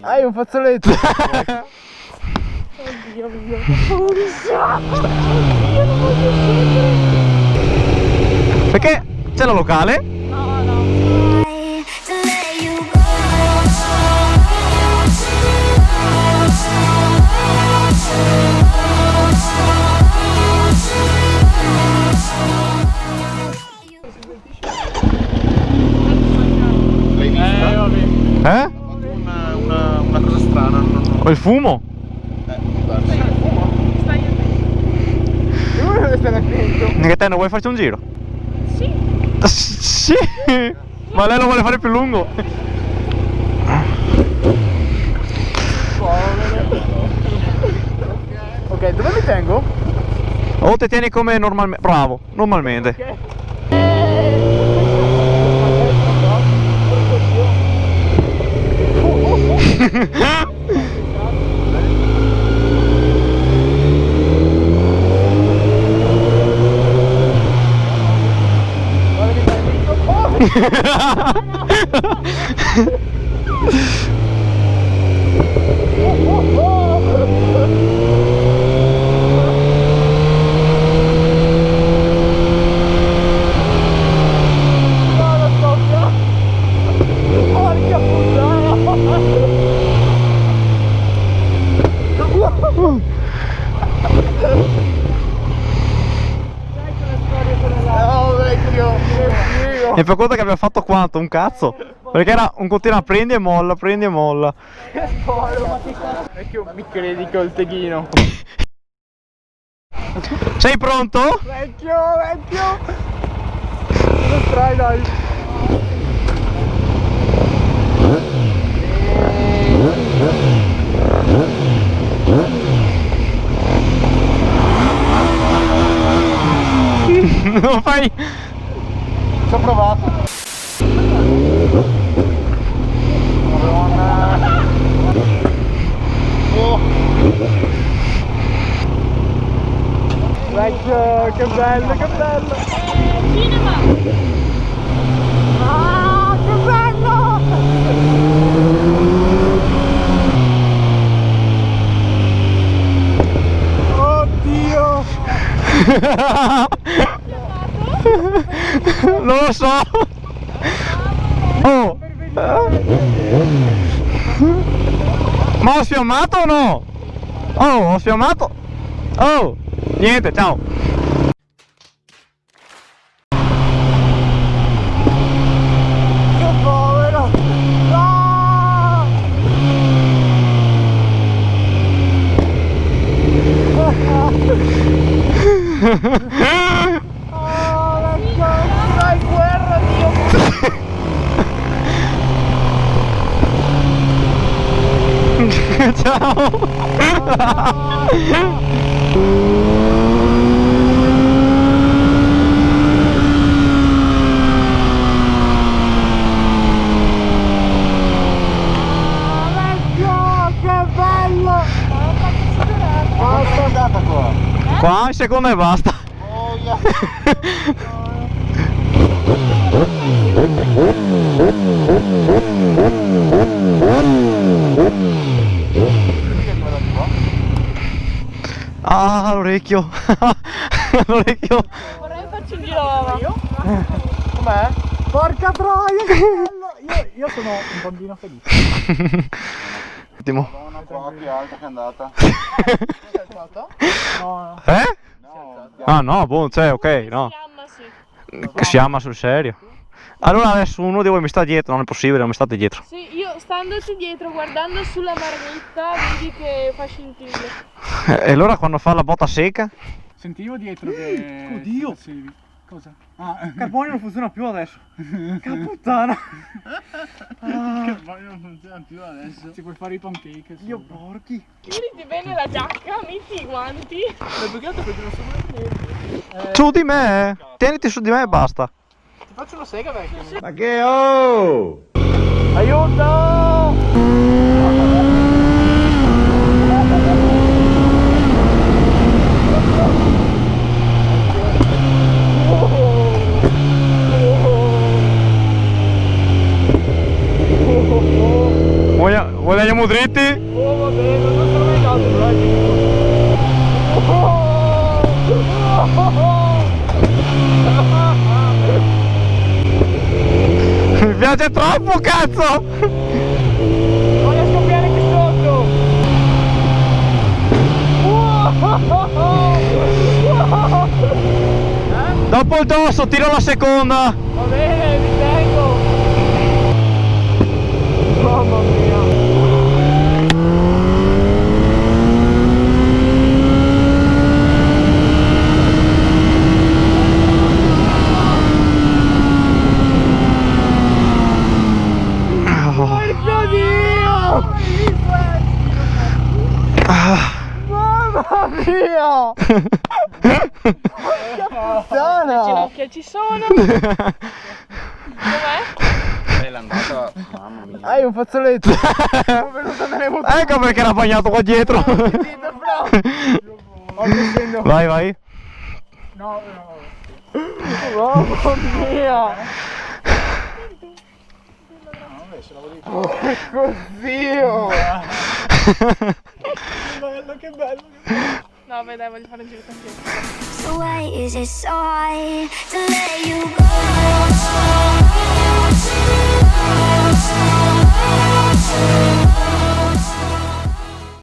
Hai un fazzoletto. Oddio mio, io non voglio scendere. Perché c'è la locale? No, no. L'hai vista? Eh? Una cosa strana. O il fumo? Stai attento. E voi dove stai attento? Che te non vuoi farci un giro? Sì. Sì! Ma lei lo vuole fare più lungo? Ok, dove mi tengo? O te tieni come normalmente. Bravo, normalmente. Oh vecchio, E per conto che abbiamo fatto quanto? Un cazzo? Perché era un continuo prendi e molla, prendi e molla. vecchio, mi credi che ho il teghino? Sei pronto? Vecchio, vecchio! Lo strai dai! Non fai. Ci ho provato! Madonna! Oh! Vecchio, che bello, che bello! Cinema. Ah, che bello! Oddio! Non lo so. Oh. Ma ho sfiammato o no? Oh, ho sfiammato. Oh, niente, ciao. Che povero! No! Oh, vecchio! Dai, guerra, Dio! Ciao. Vecchio, che bello! Basta andata qua! Qua in seconda e basta. Oh, yeah. Ah, l'orecchio. L'orecchio. Vorrei farci un giro. Com'è? Porca troia, che bello! Io sono un bambino felice. Attimo. Madonna, qua che alta che è andata. No, no. Eh? No, Ah no, boh, cioè, ok, no. Sì. Si ama sul serio. Allora adesso uno di voi mi sta dietro, non è possibile, non mi state dietro. Sì, io standoci dietro, guardando sulla marmitta, vedi che fa scintille. E allora quando fa la botta secca? Sentivo dietro che... Oddio! Cosa? Ah, il carbonio non funziona più adesso. Che puttana! il carbonio non funziona più adesso. Si puoi fare i pancake. Io porchi! Tiriti bene la giacca, metti i guanti. Perché non so come Su di me! Tieniti su di me e basta. Ti faccio una sega, vecchio. Ma che oh! Aiuto! Stiamo dritti? Oh va bene, non sono mai dato, Mi piace troppo, cazzo! voglio scoppiare qui sotto. Dopo il dosso, tiro la seconda! Va bene, mi tengo. Mamma mia. Porco Dio! Mamma mia! Le Puttana! ginocchia ci sono. Com'è? Bella andata, mamma mia. Hai un fazzoletto! Sono venuto nelle montagne! Ecco perché era bagnato qua dietro! Vai, vai! No, mamma mia! Porco Dio! Che bello! No, vai dai, voglio fare un giro con te. So why is it so hard to let you go?